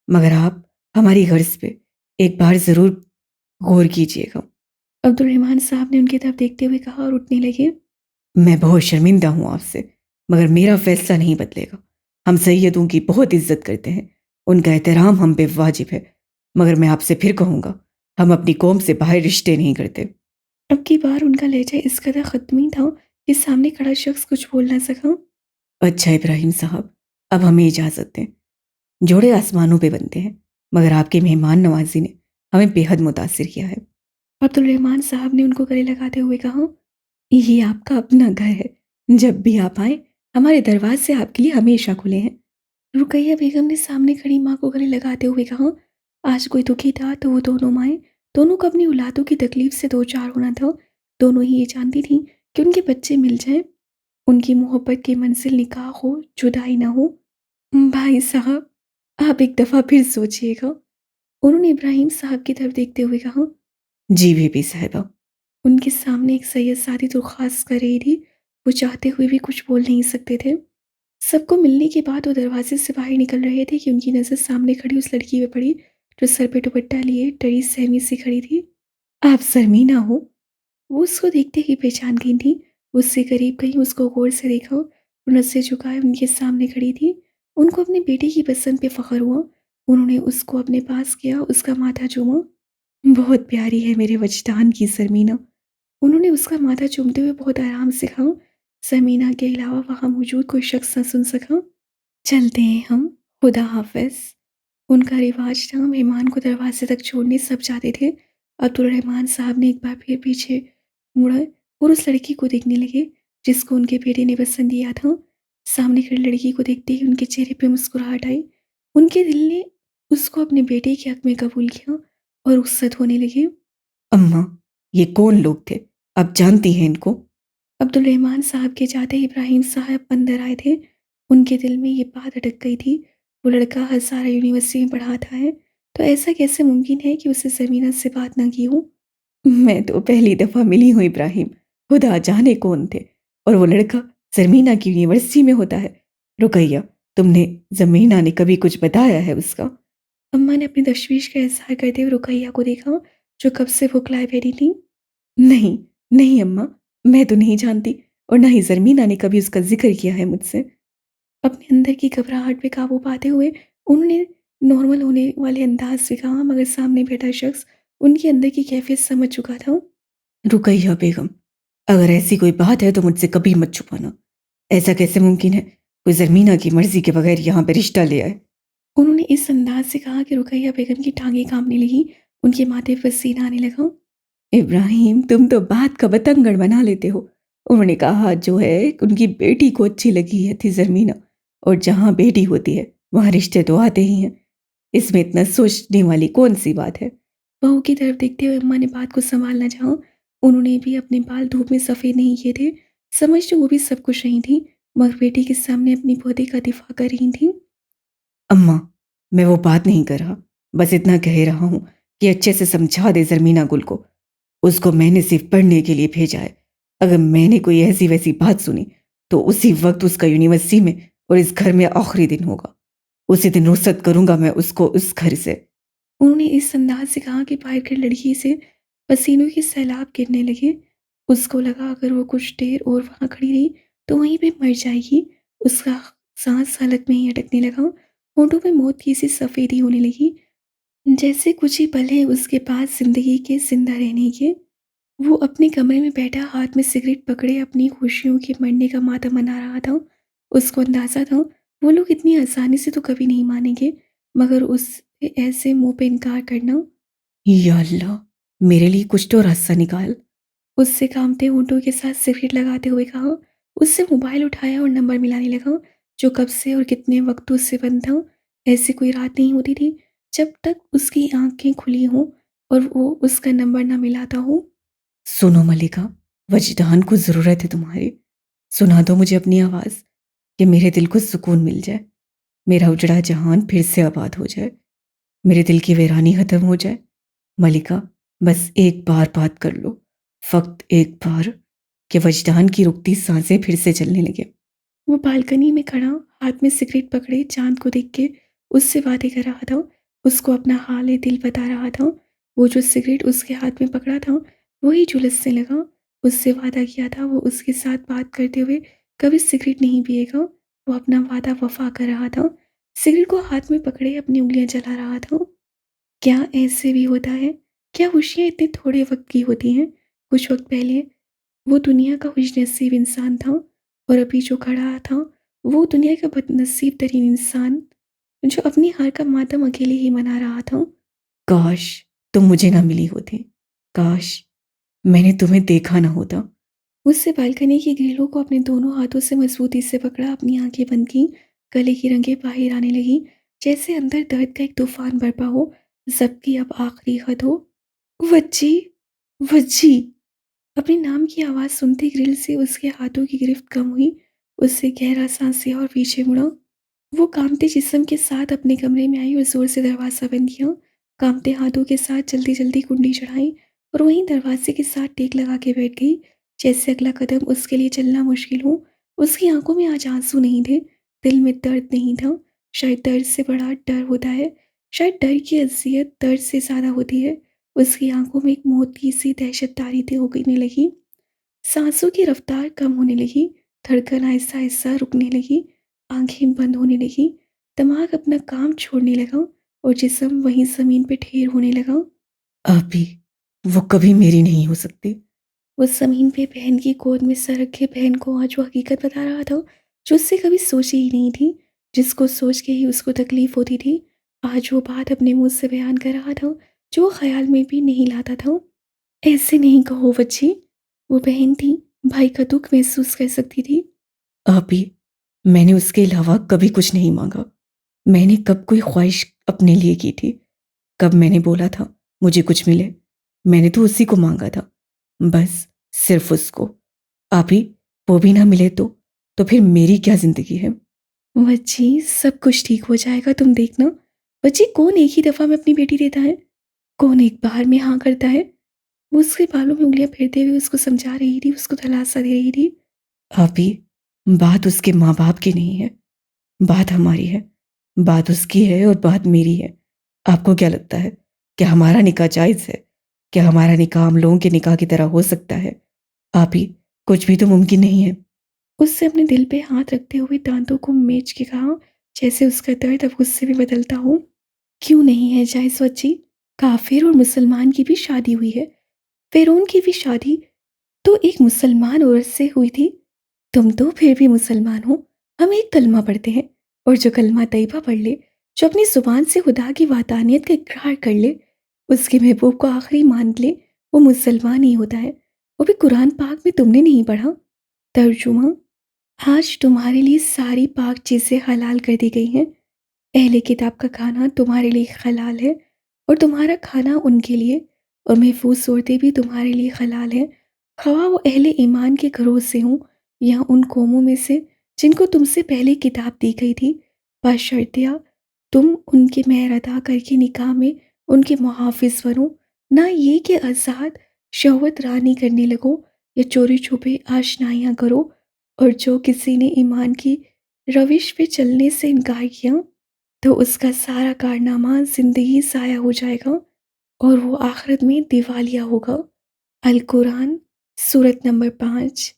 B: مگر آپ ہماری غرض پہ ایک بار ضرور غور کیجیے گا۔
A: عبدالرحمن صاحب نے ان کی طرف دیکھتے ہوئے کہا اور اٹھنے لگے۔
B: میں بہت شرمندہ ہوں آپ سے، مگر میرا فیصلہ نہیں بدلے گا۔ ہم سیدوں کی بہت عزت کرتے ہیں، ان کا احترام ہم پہ واجب ہے، مگر میں آپ سے پھر کہوں گا ہم اپنی قوم سے باہر رشتے نہیں کرتے۔
A: اب کی بار ان کا لہجہ اس قدر ختمی تھا کہ سامنے کھڑا شخص کچھ بول نہ سکا۔
B: اچھا ابراہیم صاحب، اب ہمیں اجازت دیں۔ جوڑے آسمانوں پہ بنتے ہیں، مگر آپ کے مہمان نوازی نے ہمیں بے حد متاثر کیا ہے۔
A: عبدالرحمن صاحب نے ان کو گلے لگاتے ہوئے کہا، یہ آپ کا اپنا گھر ہے، جب بھی آپ آئیں ہمارے دروازے آپ کے لیے ہمیشہ کھلے ہیں۔ رقیہ بیگم نے سامنے کھڑی ماں کو گلے لگاتے ہوئے کہا، آج کوئی دکھی تھا تو وہ دونوں مائیں، دونوں کو اپنی اولادوں کی تکلیف سے دو چار ہونا تھا۔ دونوں ہی یہ جانتی تھیں کہ ان کے بچے مل جائیں، ان کی محبت کی منزل نکاح ہو، جدائی نہ ہو۔ بھائی صاحب آپ ایک دفعہ پھر سوچئے گا، انہوں نے ابراہیم صاحب کی طرف دیکھتے ہوئے کہا۔
B: جی بی بی صاحبہ۔
A: ان کے سامنے ایک سید سادی درخواست کر رہی تھی، وہ چاہتے ہوئے بھی کچھ بول نہیں سکتے تھے۔ سب کو ملنے کے بعد وہ دروازے سے باہر نکل رہے تھے کہ ان کی نظر سامنے کھڑی اس لڑکی پہ پڑی جو سر پہ دوپٹہ لیے ڈری سہمی سی کھڑی تھی۔ آپ زرمینہ ہو؟ وہ اس کو دیکھتے ہی پہچان گئی تھی۔ اس سے قریب گئی، اس کو غور سے دیکھا، وہ نظریں جھکائے ان کے سامنے کھڑی تھی۔ ان کو اپنے بیٹے کی پسند پہ فخر ہوا۔ انہوں نے اس کو اپنے پاس کیا، اس کا ماتھا چوما۔ بہت پیاری ہے میرے وجدان کی زرمینہ، انہوں نے اس کا ماتھا چومتے ہوئے بہت آرام سے کہا۔ زمینہ کے علاوہ وہاں موجود کوئی شخص نہ سن سکا۔ چلتے ہیں ہم، خدا حافظ۔ ان کا رواج تھا مہمان کو دروازے تک چھوڑنے سب جاتے تھے۔ عبدالرحمن صاحب نے ایک بار پھر پیچھے مڑا اور اس لڑکی کو دیکھنے لگے جس کو ان کے بیٹے نے پسند کیا تھا۔ سامنے کھڑی لڑکی کو دیکھتے ہی ان کے چہرے پہ مسکراہٹ آئی۔ ان کے دل نے اس کو اپنے بیٹے کے حق میں قبول کیا اور رخصت ہونے لگے۔
B: اماں، یہ کون لوگ تھے؟ آپ جانتی ہیں ان کو؟
A: عبدالرحمن صاحب کے جاتے ہی ابراہیم صاحب اندر آئے تھے۔ ان کے دل میں یہ بات اٹک گئی تھی، وہ لڑکا ہزارہ یونیورسٹی میں پڑھاتا ہے تو ایسا کیسے ممکن ہے کہ اسے زمینہ سے بات نہ کی ہو؟
B: میں تو پہلی دفعہ ملی ہوں ابراہیم، خدا جانے کون تھے، اور وہ لڑکا زمینہ کی یونیورسٹی میں ہوتا ہے۔ رقیہ، تم نے زمینہ نے کبھی کچھ بتایا ہے اس کا؟
A: اماں نے اپنی تشویش کا اظہار کرتے ہوئے رقیہ کو دیکھا جو کب سے بھکلائے بیٹھی تھی۔
B: نہیں نہیں اماں، میں تو نہیں جانتی، اور نہ ہی زرمینہ نے کبھی اس کا ذکر کیا ہے مجھ سے۔
A: اپنے اندر کی گھبراہٹ پہ قابو پاتے ہوئے انہوں نے نارمل ہونے والے انداز سے کہا، مگر سامنے بیٹھا شخص ان کے اندر کی کیفیت سمجھ چکا تھا۔
B: رقیہ بیگم، اگر ایسی کوئی بات ہے تو مجھ سے کبھی مت چھپانا۔ ایسا کیسے ممکن ہے کوئی زرمینہ کی مرضی کے بغیر یہاں پہ رشتہ لے آئے؟
A: انہوں نے اس انداز سے کہا کہ رقیہ بیگم کی ٹانگیں کانپنے لگی، ان کے ماتھے پر پسینہ آنے لگا۔
B: ابراہیم، تم تو بات کا بتنگڑ بنا لیتے ہو۔ انہوں نے کہا جو ہے ان کی بیٹی کو اچھی لگی ہے تھی زرمینہ، اور جہاں بیٹی ہوتی ہے وہاں رشتے تو آتے ہی ہیں، اس میں اتنا سوچنے والی کون سی بات ہے؟
A: بہو کی طرف دیکھتے ہوئے اماں نے بات کو سنبھالنا چاہا۔ انہوں نے بھی اپنے بال دھوپ میں سفید نہیں کیے تھے، سمجھتے وہ بھی سب کچھ رہی تھیں، مگر بیٹی کے سامنے اپنی پوتے کا دفاع کر رہی تھیں۔
B: اماں، میں وہ بات نہیں کر رہا، بس اتنا کہہ رہا ہوں کہ اچھے سے سمجھا دے زرمینہ گل کو۔ اس کو میں نے صرف پڑھنے کے لیے بھیجا ہے، اگر میں نے کوئی ایسی ویسی بات سنی تو اسی وقت اس کا یونیورسٹی میں اور اس گھر میں آخری دن ہوگا، اسی دن رخصت کروں گا میں اس کو اس گھر سے۔
A: انہوں نے اس انداز سے کہا کہ باہر کر لڑکی سے پسینوں کے سیلاب گرنے لگے۔ اس کو لگا اگر وہ کچھ دیر اور وہاں کھڑی رہی تو وہیں پہ مر جائے گی۔ اس کا سانس حلق میں ہی اٹکنے لگا، ہونٹوں پہ موت کی سی سفیدی ہونے لگی، جیسے کچھ ہی پل ہیں اس کے پاس زندگی کے زندہ رہنے کے۔ وہ اپنے کمرے میں بیٹھا ہاتھ میں سگریٹ پکڑے اپنی خوشیوں کے مرنے کا ماتم منا رہا تھا۔ اس کو اندازہ تھا وہ لوگ اتنی آسانی سے تو کبھی نہیں مانیں گے، مگر اس سے ایسے منہ پہ انکار کرنا۔
B: یا اللہ، میرے لیے کچھ تو راستہ نکال۔
A: اس سے کامتے ہونٹوں کے ساتھ سگریٹ لگاتے ہوئے کہا۔ اس سے موبائل اٹھایا اور نمبر ملانے لگا جو کب سے اور کتنے وقت اس سے بند تھا۔ ایسی کوئی رات نہیں ہوتی تھی جب تک اس کی آنکھیں کھلی ہوں اور وہ اس کا نمبر نہ ملاتا ہو۔
B: سنو ملکہ، وجدان کو ضرورت ہے تمہاری، سنا دو مجھے اپنی آواز کہ میرے دل کو سکون مل جائے، میرا اجڑا جہان پھر سے آباد ہو جائے، میرے دل کی ویرانی ختم ہو جائے۔ ملکہ، بس ایک بار بات کر لو، فقط ایک بار، کہ وجدان کی رکتی سانسیں پھر سے چلنے لگے۔
A: وہ بالکنی میں کھڑا ہاتھ میں سگریٹ پکڑے چاند کو دیکھ کے اس سے باتیں کر رہا تھا، اس کو اپنا حال دل بتا رہا تھا۔ وہ جو سگریٹ اس کے ہاتھ میں پکڑا تھا وہی جھلسنے لگا۔ اس سے وعدہ کیا تھا وہ اس کے ساتھ بات کرتے ہوئے کبھی سگریٹ نہیں پیے گا۔ وہ اپنا وعدہ وفا کر رہا تھا، سگریٹ کو ہاتھ میں پکڑے اپنی انگلیاں جلا رہا تھا۔ کیا ایسے بھی ہوتا ہے؟ کیا خوشیاں اتنے تھوڑے وقت کی ہوتی ہیں؟ کچھ وقت پہلے وہ دنیا کا خوش نصیب انسان تھا، اور ابھی جو کھڑا تھا وہ دنیا کا بد نصیب ترین انسان جو اپنی ہار کا ماتم اکیلے ہی منا رہا تھا۔
B: کاش تم مجھے نہ ملی ہوتی، کاش میں نے تمہیں دیکھا نہ ہوتا۔
A: اس سے بالکنی کی گریلوں کو اپنے دونوں ہاتھوں سے مضبوطی سے پکڑا، اپنی آنکھیں بند کی، گلے کی رنگیں باہر آنے لگی، جیسے اندر درد کا ایک طوفان برپا ہو، ضبط کی اب آخری حد ہو۔ وجی، وجی! اپنے نام کی آواز سنتے گرل سے اس کے ہاتھوں کی گرفت کم ہوئی، اس سے گہرا سانس لیا اور پیچھے مڑا۔ وہ کانپتے جسم کے ساتھ اپنے کمرے میں آئی اور زور سے دروازہ بند کیا، کانپتے ہاتھوں کے ساتھ جلدی جلدی کنڈی چڑھائی اور وہیں دروازے کے ساتھ ٹیک لگا کے بیٹھ گئی، جیسے اگلا قدم اس کے لیے چلنا مشکل ہو۔ اس کی آنکھوں میں آج آنسو نہیں تھے، دل میں درد نہیں تھا۔ شاید درد سے بڑا ڈر ہوتا ہے، شاید ڈر کی اذیت درد سے زیادہ ہوتی ہے۔ اس کی آنکھوں میں ایک موت کی سی دہشت طاری ہونے لگی، سانسوں کی رفتار کم ہونے لگی، دھڑکن آہستہ آہستہ رکنے لگی، آنکھیں بند ہونے لگی، دماغ اپنا کام چھوڑنے لگا اور جسم وہیں زمین پہ ڈھیر ہونے لگا۔
B: ابھی وہ کبھی میری نہیں ہو سکتی۔
A: وہ زمین پہ بہن کی گود میں سر رکھے بہن کو آج وہ حقیقت بتا رہا تھا جو اس سے کبھی سوچی ہی نہیں تھی، جس کو سوچ کے ہی اس کو تکلیف ہوتی تھی۔ آج وہ بات اپنے منہ سے بیان کر رہا تھا جو وہ خیال میں بھی نہیں لاتا تھا۔ ایسے نہیں کہو بچی، وہ بہن تھی، بھائی کا دکھ محسوس کر سکتی تھی۔
B: ابھی میں نے اس کے علاوہ کبھی کچھ نہیں مانگا، میں نے کب کوئی خواہش اپنے لیے کی تھی؟ کب میں نے بولا تھا مجھے کچھ ملے؟ میں نے تو اسی کو مانگا تھا بس صرف اس کو. آپ ہی وہ بھی نہ ملے تو پھر میری کیا زندگی ہے؟
A: بچی سب کچھ ٹھیک ہو جائے گا، تم دیکھنا. بچی کون ایک ہی دفعہ میں اپنی بیٹی دیتا ہے؟ کون ایک بار میں ہاں کرتا ہے؟ وہ اس کے بالوں میں انگلیاں پھیرتے ہوئے اس کو سمجھا رہی تھی، اس کو دلاسا دے رہی تھی.
B: آپ ہی بات اس کے ماں باپ کی نہیں ہے، بات ہماری ہے. بات اس کی ہے اور بات میری ہے. آپ کو کیا لگتا ہے کہ ہمارا نکاح جائز ہے؟ کیا ہمارا نکاح ہم لوگوں کے نکاح کی طرح ہو سکتا ہے؟ آپ ہی کچھ بھی تو ممکن نہیں ہے.
A: اس سے اپنے دل پہ ہاتھ رکھتے ہوئے دانتوں کو میچ کے کہا، جیسے اس کا درد اب غصے میں بدلتا ہو. کیوں نہیں ہے جائز بچی؟ کافر اور مسلمان کی بھی شادی ہوئی ہے. فیرون کی بھی شادی تو ایک مسلمان عورت سے ہوئی تھی. تم تو پھر بھی مسلمان ہو. ہم ایک کلمہ پڑھتے ہیں، اور جو کلمہ طیبہ پڑھ لے، جو اپنی زبان سے خدا کی وحدانیت کا اقرار کر لے، اس کے محبوب کو آخری مان لے، وہ مسلمان ہی ہوتا ہے. وہ بھی قرآن پاک میں تم نے نہیں پڑھا؟ ترجمہ: آج تمہارے لیے ساری پاک چیزیں حلال کر دی گئی ہیں. اہل کتاب کا کھانا تمہارے لیے حلال ہے، اور تمہارا کھانا ان کے لیے، اور محفوظ صورتیں بھی تمہارے لیے حلال ہیں، خواہ وہ اہل ایمان کے گھروں سے ہوں یا ان قوموں میں سے جن کو تم سے پہلے کتاب دی گئی تھی، بشرطیہ تم ان کے مہر ادا کر کے نکاح میں ان کے محافظ بنو، نہ یہ کہ آزاد شہوت رانی کرنے لگو یا چوری چھپے آشنائیاں کرو. اور جو کسی نے ایمان کی روش پہ چلنے سے انکار کیا تو اس کا سارا کارنامہ زندگی ضائع ہو جائے گا اور وہ آخرت میں دیوالیہ ہوگا. القرآن سورت نمبر 5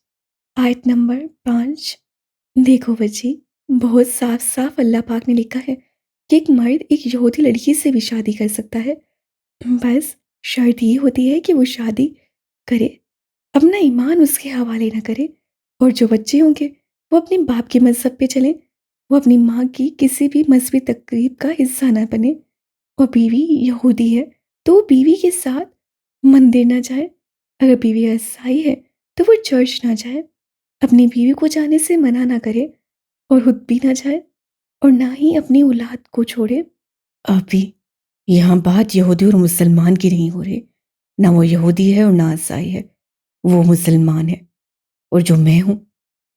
A: آیت نمبر 5. دیکھو بچی، بہت صاف صاف اللہ پاک نے لکھا ہے کہ ایک مرد ایک یہودی لڑکی سے بھی شادی کر سکتا ہے. بس شرط یہ ہوتی ہے کہ وہ شادی کرے، اپنا ایمان اس کے حوالے نہ کرے، اور جو بچے ہوں گے وہ اپنے باپ کے مذہب پہ چلیں، وہ اپنی ماں کی کسی بھی مذہبی تقریب کا حصہ نہ بنے. اور بیوی یہودی ہے تو وہ بیوی کے ساتھ مندر نہ جائے. اگر بیوی عیسائی ہے تو وہ چرچ نہ جائے. اپنی بیوی کو جانے سے منع نہ کرے اور خود بھی نہ جائے، اور نہ ہی اپنی اولاد کو چھوڑے.
B: آپ ہی یہاں بات یہودی اور مسلمان کی نہیں ہو رہی. نہ وہ یہودی ہے اور نہ عیسائی ہے، وہ مسلمان ہے. اور جو میں ہوں،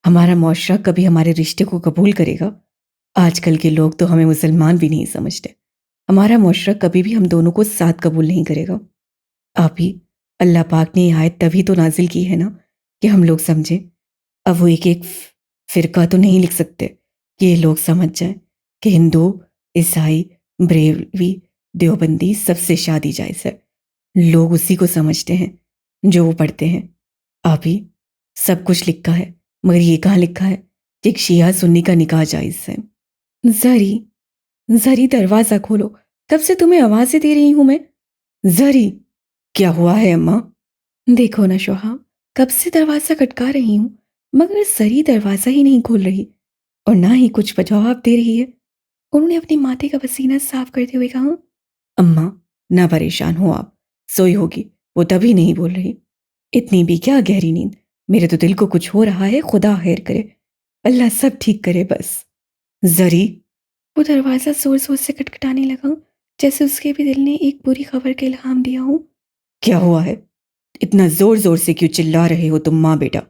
B: ہمارا معاشرہ کبھی ہمارے رشتے کو قبول کرے گا؟ آج کل کے لوگ تو ہمیں مسلمان بھی نہیں سمجھتے. ہمارا معاشرہ کبھی بھی ہم دونوں کو ساتھ قبول نہیں کرے گا. آپ ہی اللہ پاک نے یہ آیت تبھی تو نازل کی ہے نا کہ ہم لوگ سمجھیں. اب وہ ایک فرقہ تو نہیں لکھ سکتے کہ یہ لوگ سمجھ جائیں کہ ہندو، عیسائی، بریلوی، دیوبندی سب سے شادی جائز ہے. لوگ اسی کو سمجھتے ہیں جو وہ پڑھتے ہیں. آپ ہی سب کچھ لکھا ہے، مگر یہ کہاں لکھا ہے کہ ایک شیعہ سنی کا نکاح جائز ہے؟ زری دروازہ کھولو، کب سے تمہیں آوازیں دے رہی ہوں میں. زری کیا ہوا ہے اماں؟
A: دیکھو نا شوہا، کب سے دروازہ کھٹکا رہی ہوں مگر زری دروازہ ہی نہیں کھول رہی، اور نہ ہی کچھ جواب دے رہی ہے. انہوں نے اپنے ماتھے کا پسینہ صاف کرتے ہوئے کہا،
B: اماں نہ پریشان ہو آپ، سوئی ہوگی، وہ تبھی نہیں بول رہی. اتنی بھی کیا گہری نیند؟ میرے تو دل کو کچھ ہو رہا ہے، خدا خیر کرے، اللہ سب ٹھیک کرے بس. زری
A: وہ دروازہ زور زور سے کٹکھٹانے لگا، جیسے اس کے بھی دل نے ایک بری خبر کا الہام دیا ہو.
B: کیا ہوا ہے؟ اتنا زور زور سے کیوں چلا رہے ہو تم ماں بیٹا؟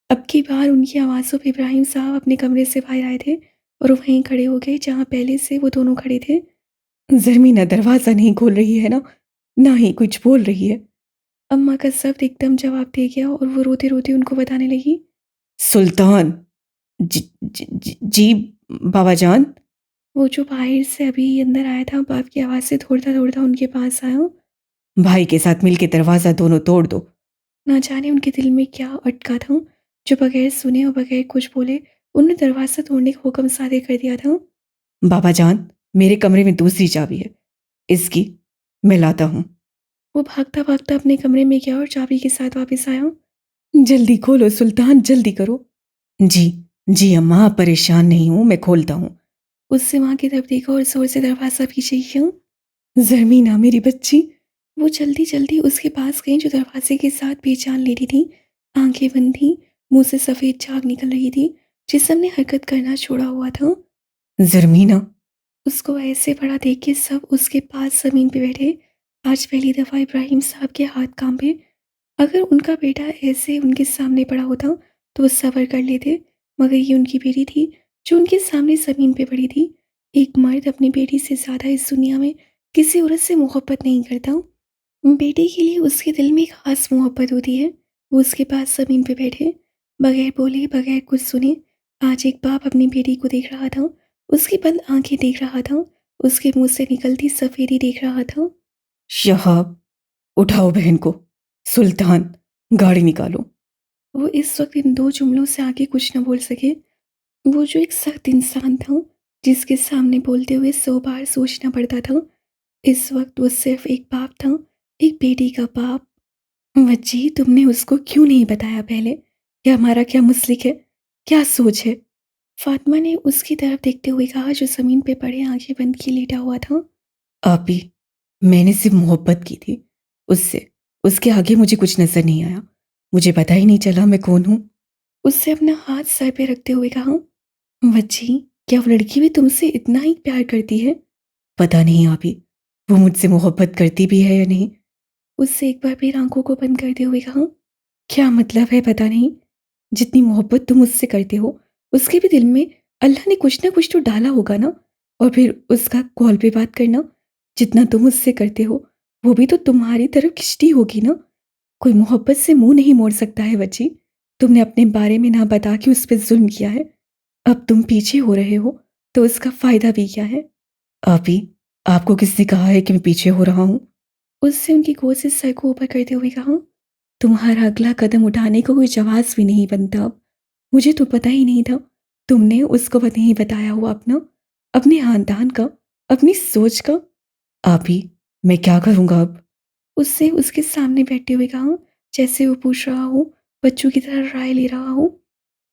A: اب کی بار ان کی آوازوں پہ ابراہیم صاحب اپنے کمرے سے باہر آئے تھے اور وہیں کھڑے ہو گئے جہاں پہلے سے وہ دونوں کھڑے تھے.
B: زرمینہ دروازہ نہیں کھول رہی ہے نا، نہ ہی کچھ بول رہی ہے.
A: اماں کا ضبط ایک دم جواب دے گیا اور وہ روتے روتے ان کو بتانے لگی،
B: سلطان جی بابا جان.
A: وہ جو باہر سے ابھی اندر آیا تھا باپ کی آواز سے دوڑتا دوڑتا ان کے پاس آیا.
B: بھائی کے ساتھ مل کے دروازہ دونوں توڑ دو.
A: نہ جانے ان کے دل میں کیا اٹکا تھا جو بغیر سنے اور بغیر کچھ بولے انہوں نے دروازہ توڑنے کا حکم صادر کر دیا تھا.
B: بابا جان میرے کمرے میں دوسری چابی ہے، اس کی میں لاتا ہوں.
A: وہ بھاگتا بھاگتا اپنے کمرے میں گیا اور چابی کے ساتھ واپس آیا.
B: جلدی کھولو سلطان، جلدی کرو. جی اماں، پریشان نہیں ہوں، میں کھولتا ہوں.
A: اس سے ماں کی طرف دیکھا اور زور سے دروازہ پیچھے کیا.
B: زرمینہ میری بچی.
A: وہ جلدی جلدی اس کے پاس گئی جو دروازے کے ساتھ پہچان لے رہی تھی. آنکھیں بند تھیں، منہ سے سفید جھاگ نکل رہی تھی، جسم نے حرکت کرنا چھوڑا ہوا تھا.
B: زرمینہ
A: اس کو ایسے بڑا دیکھ کے سب اس کے پاس زمین پہ بیٹھے. آج پہلی دفعہ ابراہیم صاحب کے ہاتھ کانپے اگر ان کا بیٹا ایسے ان کے سامنے پڑا ہوتا تو وہ صبر کر لیتے، مگر یہ ان کی بیٹی تھی جو ان کے سامنے زمین پہ پڑی تھی۔ ایک مرد اپنی بیٹی سے زیادہ اس دنیا میں کسی عورت سے محبت نہیں کرتا۔ بیٹی کے لیے اس کے دل میں ایک خاص محبت ہوتی ہے۔ وہ اس کے پاس زمین پہ بیٹھے، بغیر بولے، بغیر کچھ سنے، آج ایک باپ اپنی بیٹی کو دیکھ رہا تھا، اس کی بند آنکھیں دیکھ رہا تھا، اس کے منہ سے نکلتی سفیدی دیکھ رہا تھا۔
B: شہاب، اٹھاؤ بہن کو۔ سلطان، گاڑی نکالو۔
A: وہ اس وقت ان دو جملوں سے آگے کچھ نہ بول سکے۔ وہ جو ایک سخت انسان تھا، جس کے سامنے بولتے ہوئے 100 بار سوچنا پڑتا تھا، اس وقت وہ صرف ایک باپ تھا، ایک بیٹی کا باپ۔ وجی، تم نے اس کو کیوں نہیں بتایا پہلے کہ ہمارا کیا مسلک ہے، کیا سوچ ہے؟ فاطمہ نے اس کی طرف دیکھتے ہوئے کہا، جو زمین پہ پڑے آنکھیں بند کیے لیٹا ہوا تھا۔
B: آپی، میں نے صرف محبت کی تھی اس سے، اس کے آگے مجھے کچھ نظر نہیں آیا، مجھے پتہ ہی نہیں چلا میں کون ہوں۔
A: اس سے اپنا ہاتھ سر پہ رکھتے ہوئے کہا، وجی، کیا وہ لڑکی بھی تم سے اتنا ہی پیار کرتی ہے؟
B: پتہ نہیں آپی، وہ مجھ سے محبت کرتی بھی ہے یا نہیں۔
A: اس سے ایک بار پھر آنکھوں کو بند کرتے ہوئے کہا، کیا مطلب ہے پتہ نہیں؟ جتنی محبت تم اس سے کرتے ہو، اس کے بھی دل میں اللہ نے کچھ نہ کچھ تو ڈالا ہوگا نا۔ اور پھر اس کا کال پہ بات کرنا، جتنا تم اس سے کرتے ہو وہ بھی تو تمہاری طرف کھنچتی ہوگی نا۔ کوئی محبت سے منہ نہیں موڑ سکتا ہے وجی۔ تم نے اپنے بارے میں نہ بتا کے اس پہ ظلم کیا ہے، اب تم پیچھے ہو رہے ہو تو اس کا فائدہ بھی کیا ہے؟
B: آپی، آپ کو کس نے کہا ہے کہ میں پیچھے ہو رہا ہوں؟
A: اس سے ان کی گود سے سر کو اوپر کرتے ہوئے کہا، تمہارا اگلا قدم اٹھانے کو کوئی جواز بھی نہیں بنتا اب۔ مجھے تو پتہ ہی نہیں تھا، تم نے اس کو نہیں بتایا ہوا اپنا، اپنے خاندان کا، اپنی سوچ کا۔
B: آپی، میں کیا کروں گا اب؟
A: اس سے اس کے سامنے بیٹھتے ہوئے کہا، جیسے وہ پوچھ رہا ہو، بچوں کی طرح رائے لے رہا ہو۔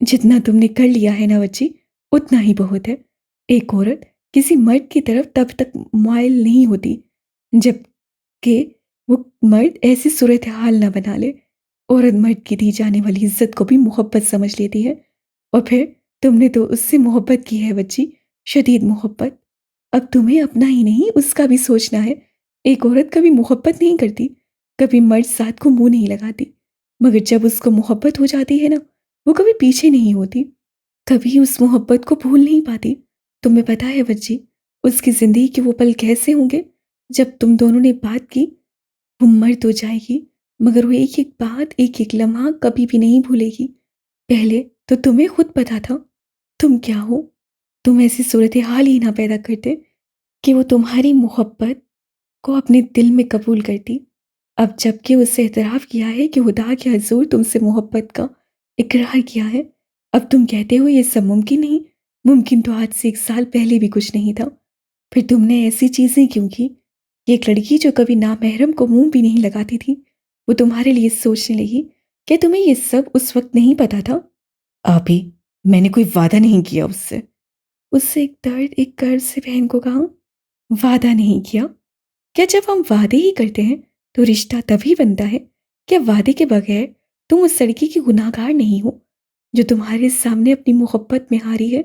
B: جتنا تم نے کر لیا ہے نا بچی، اتنا ہی بہت ہے۔ ایک عورت کسی مرد کی طرف تب تک مائل نہیں ہوتی جب کہ وہ مرد ایسی صورتحال نہ بنا لے۔ عورت مرد کی دی جانے والی عزت کو بھی محبت سمجھ لیتی ہے، اور پھر تم نے تو اس سے محبت کی ہے بچی، شدید محبت۔ اب تمہیں اپنا ہی نہیں اس کا بھی سوچنا ہے۔ ایک عورت کبھی محبت نہیں کرتی، کبھی مرد ساتھ کو منہ نہیں لگاتی، مگر جب اس کو محبت ہو جاتی ہے نا، وہ کبھی پیچھے نہیں ہوتی، کبھی اس محبت کو بھول نہیں پاتی۔ تمہیں پتہ ہے بچی، اس کی زندگی کے وہ پل کیسے ہوں گے جب تم دونوں نے بات کی؟ وہ مر تو جائے گی، مگر وہ ایک ایک بات، ایک ایک لمحہ کبھی بھی نہیں بھولے گی۔ پہلے تو تمہیں خود پتا تھا تم کیا ہو، تم ایسی صورتحال ہی نہ پیدا کرتے کہ وہ تمہاری محبت کو اپنے دل میں قبول کرتی۔ اب جب کہ اس سے اعتراف کیا ہے کہ خدا کے حضور تم سے محبت کا اقرار کیا ہے، اب تم کہتے ہو یہ سب ممکن نہیں؟ ممکن تو آج سے 1 سال پہلے بھی کچھ نہیں تھا، پھر تم نے ایسی چیزیں کیوں کی؟ یہ ایک لڑکی جو کبھی نامحرم کو منہ بھی نہیں لگاتی تھی، وہ تمہارے لیے سوچنے لگی۔ کیا تمہیں یہ سب اس وقت نہیں پتا تھا؟ آپی، میں نے کوئی وعدہ نہیں کیا اس سے۔
A: اس سے ایک درد، ایک قرض سے بہن کو کہا، وعدہ نہیں کیا؟ کیا جب ہم وعدے ہی کرتے ہیں تو رشتہ تبھی بنتا ہے؟ کیا وعدے کے بغیر تم اس لڑکی کی گناہ گار نہیں ہو جو تمہارے سامنے اپنی محبت میں ہاری ہے،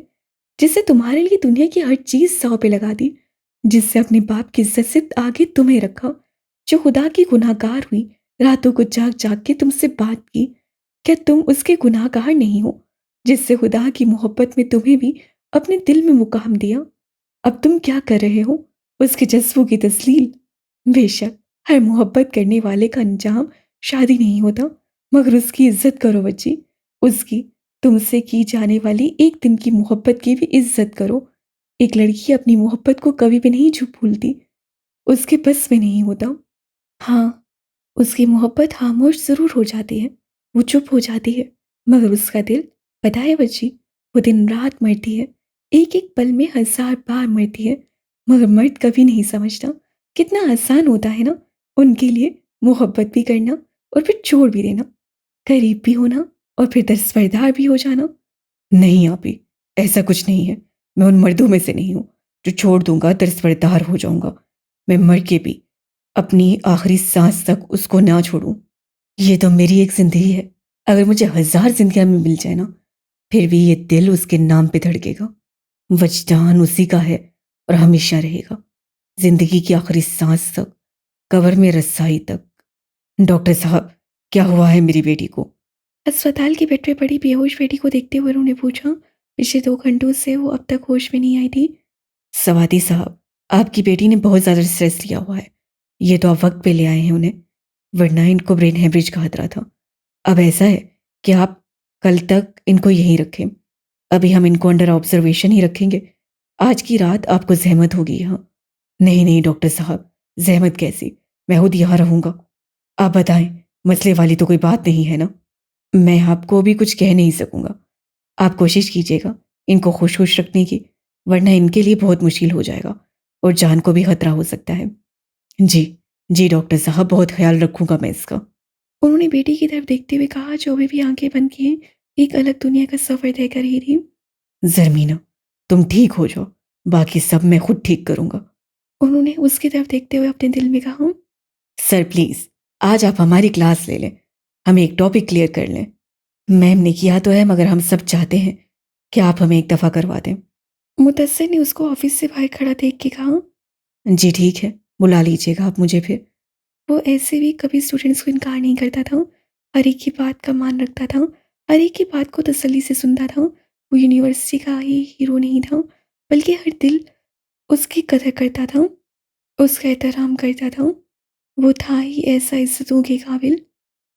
A: جس سے تمہارے لیے دنیا کی ہر چیز ساؤ پہ لگا دی، جس سے اپنے باپ کی عزت سے آگے تمہیں رکھا، جو خدا کی گناہ گار ہوئی، راتوں کو جاگ جاگ کے تم سے بات کی؟ کیا تم اس کے گناہ گار نہیں ہو جس سے خدا کی محبت میں تمہیں بھی اپنے دل میں مقام دیا؟ اب تم کیا کر رہے ہو؟ اس کے جذبوں کی تسلیل۔ بے شک ہر محبت کرنے والے کا انجام شادی نہیں ہوتا، مگر اس کی عزت کرو بچی، اس کی تم سے کی جانے والی ایک دن کی محبت کی بھی عزت کرو۔ ایک لڑکی اپنی محبت کو کبھی بھی نہیں جھپ بھولتی، اس کے بس میں نہیں ہوتا۔ ہاں، اس کی محبت خاموش ضرور ہو جاتی ہے، وہ چپ ہو جاتی ہے، مگر اس کا دل، پتہ ہے بچی، وہ دن رات مرتی ہے، ایک ایک پل میں 1000 بار مرتی ہے، مگر مرد کبھی نہیں سمجھتا کتنا آسان ہوتا ہے نا ان کے لیے محبت بھی کرنا اور پھر چھوڑ بھی دینا، قریب بھی ہونا اور پھر دستبردار بھی ہو جانا۔
B: نہیں آپی، ایسا کچھ نہیں ہے، میں ان مردوں میں سے نہیں ہوں جو چھوڑ دوں گا دستبردار ہو جاؤں گا۔ میں مر کے بھی اپنی آخری سانس تک اس کو نہ چھوڑوں۔ یہ تو میری ایک زندگی ہے، اگر مجھے 1000 زندگیاں میں مل جائے نا، پھر بھی یہ دل اس کے نام پہ دھڑکے گا، وجدان اسی کا ہے اور ہمیشہ رہے گا، زندگی کی آخری سانس تک، قبر میں رسائی تک۔ ڈاکٹر صاحب، کیا ہوا ہے میری بیٹی کو؟
A: اسپتال کے بیڈ پہ پڑی بیہوش بیٹی کو دیکھتے ہوئے انہوں نے پوچھا۔ پچھلے 2 گھنٹوں سے وہ اب تک ہوش میں نہیں آئی تھی۔
B: سوادی صاحب، آپ کی بیٹی نے بہت زیادہ اسٹریس لیا ہوا ہے، یہ تو آپ وقت پہ لے آئے ہیں انہیں، ورنہ ان کو برین ہیمریج کا خطرہ تھا۔ اب ایسا ہے کہ آپ کل تک ان کو یہیں رکھیں، ابھی ہم ان کو انڈر آبزرویشن ہی رکھیں گے، آج کی رات آپ کو زحمت ہوگی یہاں۔ نہیں نہیں ڈاکٹر صاحب، زحمت کیسی، میں خود یہاں رہوں گا۔ آپ بتائیں، مسئلے والی تو کوئی بات نہیں ہے نا؟ میں آپ کو بھی کچھ کہہ نہیں سکوں گا، آپ کوشش کیجیے گا ان کو خوش خوش رکھنے کی، ورنہ ان کے لیے بہت مشکل ہو جائے گا اور جان کو بھی خطرہ ہو سکتا ہے۔ جی جی ڈاکٹر صاحب، بہت خیال رکھوں گا میں اس کا۔
A: انہوں نے بیٹی کی طرف دیکھتے ہوئے کہا جو ابھی بھی آنکھیں بند کیے ایک الگ دنیا کا سفر طے کر رہی تھی۔
B: زرمینہ، تم ٹھیک ہو جاؤ، باقی سب میں خود ٹھیک کروں گا۔
A: انہوں نے اس کی طرف دیکھتے ہوئے اپنے دل میں کہا۔
B: سر پلیز، آج آپ ہماری کلاس لے لیں، ہم ایک ٹاپک کلیئر کر لیں۔ میم نے کیا تو ہے، مگر ہم سب چاہتے ہیں کہ آپ ہمیں ایک دفعہ کروا دیں۔
A: مدثر نے اس کو آفس سے باہر کھڑا دیکھ کے کہا۔
B: جی ٹھیک ہے، بلا لیجیے گا آپ مجھے پھر۔
A: وہ ایسے بھی کبھی اسٹوڈنٹس کو انکار نہیں کرتا تھا، ہر ایک کی بات کا مان رکھتا تھا، ہر ایک کی بات کو تسلی سے سنتا تھا۔ وہ یونیورسٹی کا ہی ہیرو نہیں تھا، بلکہ ہر دل اس کی قدر کرتا تھا، اس کا احترام کرتا تھا۔ وہ تھا ہی ایسا عزتوں کے قابل۔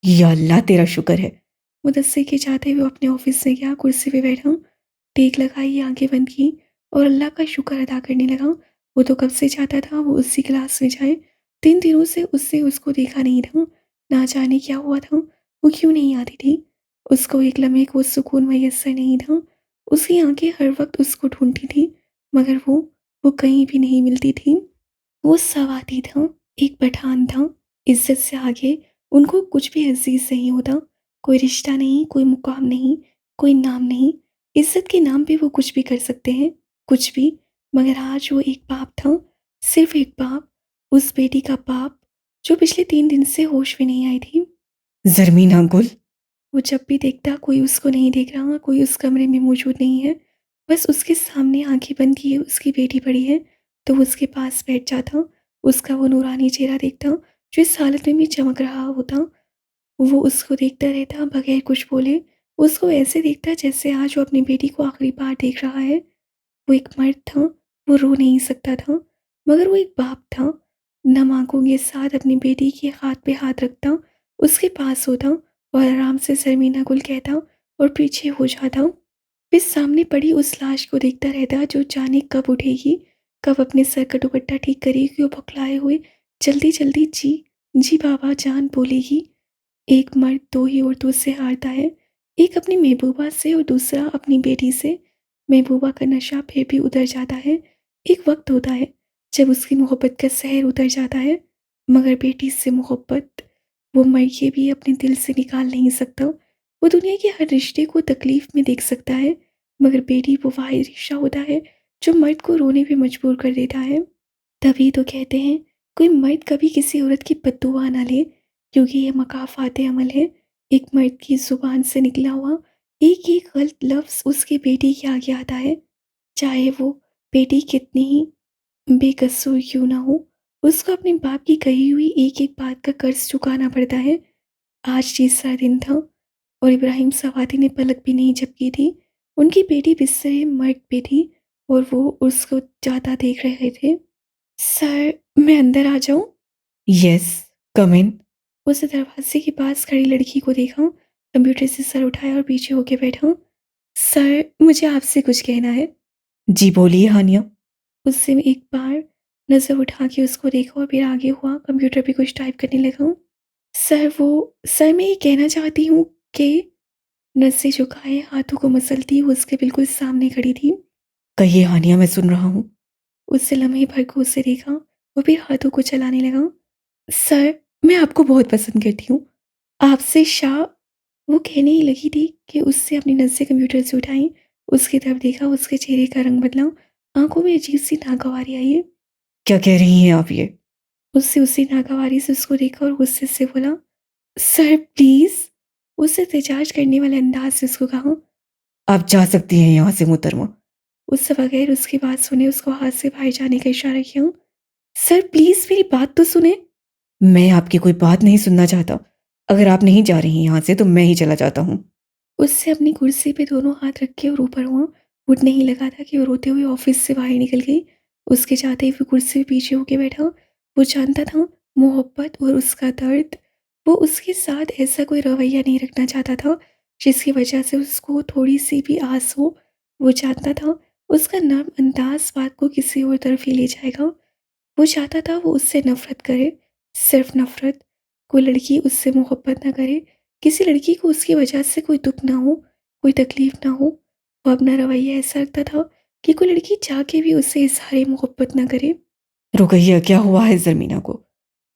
B: یا اللہ تیرا شکر ہے۔
A: مدثر کے چاہتے ہوئے اپنے آفس سے گیا، کرسی پہ بیٹھا، ٹیک لگائی، آنکھیں بند کی اور اللہ کا شکر ادا کرنے لگا۔ وہ تو کب سے چاہتا تھا وہ اسی کلاس میں جائے، 3 دنوں سے اس کو دیکھا نہیں تھا، نہ جانے کیا ہوا تھا، وہ کیوں نہیں آتی تھی، اس کو ایک لمحے کو سکون میسر نہیں تھا۔ اس کی آنکھیں ہر وقت اس کو ڈھونڈتی تھی، مگر وہ کہیں بھی نہیں ملتی تھی۔ وہ سوادی تھا، ایک پٹھان تھا، عزت سے آگے ان کو کچھ بھی عزیز نہیں ہوتا، کوئی رشتہ نہیں، کوئی مقام نہیں، کوئی نام نہیں۔ عزت کے نام پہ وہ کچھ بھی کر سکتے ہیں، کچھ بھی، مگر آج وہ ایک باپ تھا، صرف ایک باپ، اس بیٹی کا باپ جو پچھلے 3 دن سے ہوش میں نہیں آئی تھی۔
B: زرمینہ گل،
A: وہ جب بھی دیکھتا کوئی اس کو نہیں دیکھ رہا، کوئی اس کمرے میں موجود نہیں ہے، بس اس کے سامنے آنکھیں بند کیے اس کی بیٹی پڑی ہے، تو وہ اس کے پاس بیٹھ جاتا، اس کا وہ نورانی چہرہ دیکھتا جو اس حالت میں بھی چمک رہا ہوتا۔ وہ اس کو دیکھتا رہتا بغیر کچھ بولے، اس کو ایسے دیکھتا جیسے آج وہ اپنی بیٹی کو آخری بار دیکھ رہا ہے۔ وہ ایک مرد تھا، وہ رو نہیں سکتا تھا، مگر وہ ایک باپ تھا، نم آنکھوں کے ساتھ اپنی بیٹی کے ہاتھ پہ ہاتھ رکھتا، اس کے پاس ہوتا اور آرام سے زرمینہ گل کہتا اور پیچھے ہو جاتا۔ پھر سامنے پڑی اس لاش کو دیکھتا رہتا جو جانے کب اٹھے گی، کب اپنے سر کا دوپٹہ ٹھیک کرے گی اور بکھلائے ہوئے جلدی جلدی جی جی بابا جان بولے گی۔ ایک مرد 2 ہی عورتوں سے ہارتا ہے، ایک اپنی محبوبہ سے اور دوسرا اپنی بیٹی سے۔ محبوبہ کا نشہ پھر بھی اتر جاتا ہے، ایک وقت ہوتا ہے جب اس کی محبت کا زہر اتر جاتا ہے، مگر بیٹی سے محبت وہ مر کے بھی اپنے دل سے نکال نہیں سکتا۔ وہ دنیا کے ہر رشتے کو تکلیف میں دیکھ سکتا ہے، مگر بیٹی وہ واحد رشتہ ہوتا ہے جو مرد کو رونے پہ مجبور کر دیتا ہے۔ تبھی تو کہتے ہیں کوئی مرد کبھی کسی عورت کی بد دعا نہ لے، کیونکہ یہ مکافات عمل ہے۔ ایک مرد کی زبان سے نکلا ہوا ایک ایک غلط لفظ اس کی بیٹی کے آگے آتا ہے، چاہے وہ بیٹی کتنی ہی بے قصور کیوں نہ ہو، اس کو اپنے باپ کی کہی ہوئی ایک ایک بات کا قرض چکانا پڑتا ہے۔ آج تیسرا دن تھا اور ابراہیم سوادی نے پلک بھی نہیں جھپکی تھی، ان کی بیٹی بستر مرگ پہ تھی اور وہ اس کو جاتا دیکھ رہے تھے۔ سر، میں اندر آ جاؤں؟
B: یس، کم ان۔
A: اس نے دروازے کے پاس کھڑی لڑکی کو دیکھا، کمپیوٹر سے سر اٹھایا اور پیچھے ہو کے بیٹھا۔ سر، مجھے آپ سے کچھ کہنا ہے۔
B: جی بولیے ہانیہ۔
A: اس سے ایک بار نظر اٹھا کے اس کو دیکھا اور پھر آگے ہوا، کمپیوٹر پہ کچھ ٹائپ کرنے لگا۔ سر میں یہ کہنا چاہتی ہوں کہ نظریں جھکائے ہاتھوں کو مسلتی وہ اس کے بالکل سامنے کھڑی تھی۔
B: کہیے ہانیہ، میں سن رہا ہوں۔
A: اس سے لمحے بھر کو اسے دیکھا اور پھر ہاتھوں کو چلانے لگا۔ سر، میں آپ کو بہت پسند کرتی ہوں، آپ سے شاہ۔ وہ کہنے ہی لگی تھی کہ اس سے اپنی نظریں کمپیوٹر سے اٹھائیں، اس کی طرف دیکھا، اس کے چہرے کا رنگ بدلا، آنکھوں میں عجیب سی ناگواری آئی ہے۔
B: کیا کہہ رہی ہیں آپ یہ؟
A: اس سے اسی ناگواری سے اس کو دیکھا اور غصے سے بولا، سر پلیز۔ اس سے احتجاج کرنے والے انداز سے اس کو کہا۔
B: آپ جا سکتی ہیں یہاں سے محترمہ۔
A: اس سے بغیر اس کی بات سنے اس کو ہاتھ سے باہر جانے کا اشارہ کیا۔ سر پلیز میری بات تو سنیں۔
B: میں آپ کی کوئی بات نہیں سننا چاہتا۔ اگر آپ نہیں جا رہی یہاں سے تو میں ہی چلا جاتا ہوں۔
A: اس سے اپنی کرسی پہ دونوں ہاتھ رکھ کے اور اوپر ہوا، اٹھنے ہی لگا تھا کہ وہ روتے ہوئے آفس سے باہر نکل گئی۔ اس کے جاتے ہی وہ کرسی پہ پیچھے ہو کے بیٹھا۔ وہ جانتا تھا محبت اور اس کا درد، وہ اس کے ساتھ ایسا کوئی رویہ نہیں رکھنا چاہتا تھا جس کی وجہ سے اس کو تھوڑی سی بھی آس ہو۔ وہ جانتا تھا اس کا نرم انداز بات کو کسی اور طرف ہی لے جائے گا۔ وہ چاہتا تھا وہ اس سے نفرت کرے، صرف نفرت۔ کوئی لڑکی اس سے محبت نہ کرے، کسی لڑکی کو اس کی وجہ سے کوئی دکھ نہ ہو، کوئی تکلیف نہ ہو۔ وہ اپنا رویہ ایسا رکھتا تھا کہ کوئی لڑکی چاہ کے بھی اس سے اظہار محبت نہ کرے۔
B: رقیہ، کیا ہوا ہے زرمینہ کو؟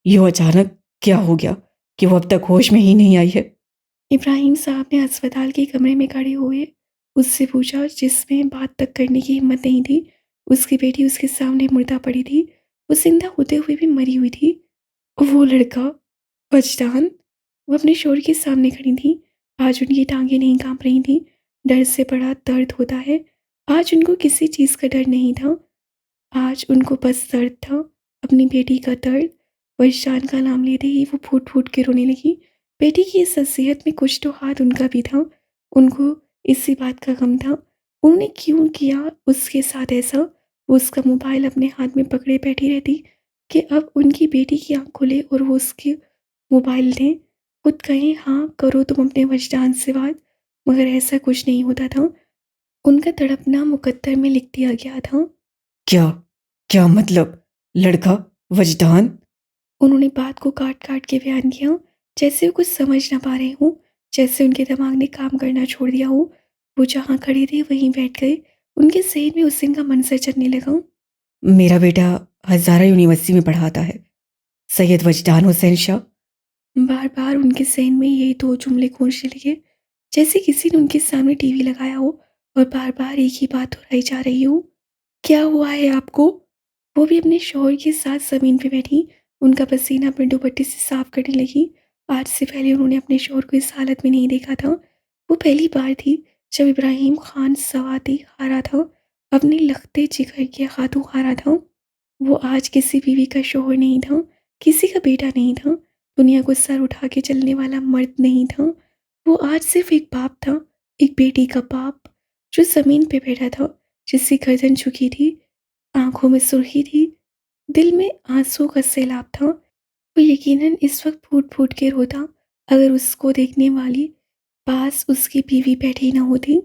B: یہ اچانک کیا ہو گیا کہ وہ اب تک ہوش میں ہی نہیں آئی ہے؟
A: ابراہیم صاحب نے اسپتال کے کمرے میں کھڑے ہوئے اس سے پوچھا، جس میں بات تک کرنے کی ہمت نہیں تھی۔ اس کی بیٹی اس کے سامنے مردہ پڑی تھی، وہ زندہ ہوتے ہوئے بھی مری ہوئی تھی۔ وہ لڑکا، وجدان۔ وہ اپنے شوہر کے سامنے کھڑی تھی۔ آج ان کی ٹانگیں نہیں کانپ رہی تھیں۔ ڈر سے بڑا درد ہوتا ہے۔ آج ان کو کسی چیز کا ڈر نہیں تھا، آج ان کو بس درد تھا، اپنی بیٹی کا درد۔ وجدان کا نام لیتے ہی وہ پھوٹ پھوٹ کے رونے لگی۔ بیٹی کی اس نصیحت میں کچھ تو ہاتھ ان کا بھی تھا۔ ان کو اسی بات کا غم تھا، انہوں نے کیوں کیا اس کے ساتھ ایسا۔ وہ اس کا موبائل اپنے ہاتھ میں پکڑے بیٹھی رہتی کہ اب ان کی بیٹی کی آنکھ کھلے اور وہ اس کے موبائل دیں، خود کہیں ہاں کرو تم اپنے وجدان سے بات، مگر ایسا کچھ نہیں ہوتا تھا۔ ان کا تڑپنا مقدر میں لکھ دیا گیا تھا۔
B: کیا کیا مطلب؟ لڑکا، وجدان؟
A: انہوں نے بات کو کاٹ کاٹ کے بیان کیا، جیسے وہ کچھ سمجھ نہ پا رہے ہوں، جیسے ان کے دماغ نے کام کرنا چھوڑ دیا ہو۔ وہ جہاں کھڑے تھے وہیں بیٹھ گئے، ان کے ذہن میں اس دن کا منظر چلنے لگا۔
B: میرا بیٹا ہزارہ یونیورسٹی میں پڑھاتا ہے، سید وجدان حسین شاہ۔
A: بار بار ان کے ذہن میں یہی دو جملے گونجنے لگے، جیسے کسی نے ان کے سامنے ٹی وی لگایا ہو اور بار بار ایک ہی بات دہرائی جا رہی ہو۔ کیا ہوا ہے آپ کو؟ وہ بھی اپنے شوہر کے ساتھ زمین پہ بیٹھی، ان کا پسینہ اپنے دوپٹے سے صاف کرنے لگی۔ آج سے پہلے انہوں نے اپنے شوہر کو اس حالت میں نہیں دیکھا تھا۔ وہ پہلی بار تھی جب ابراہیم خان سواتی کھا رہا تھا، اپنے لختے جگر کے ہاتھوں کھا رہا تھا۔ وہ آج کسی بیوی کا شوہر نہیں تھا، کسی کا بیٹا نہیں تھا، دنیا کو سر اٹھا کے چلنے والا مرد نہیں تھا۔ وہ آج صرف ایک باپ تھا، ایک بیٹی کا باپ، جو زمین پہ بیٹھا تھا، جس کی گردن جھکی تھی، آنکھوں میں سرخی تھی، دل میں آنسو کا سیلاب تھا۔ وہ یقیناً اس وقت پھوٹ پھوٹ کے روتا اگر اس کو دیکھنے والی پاس اس کی بیوی بیٹھی نہ ہوتی۔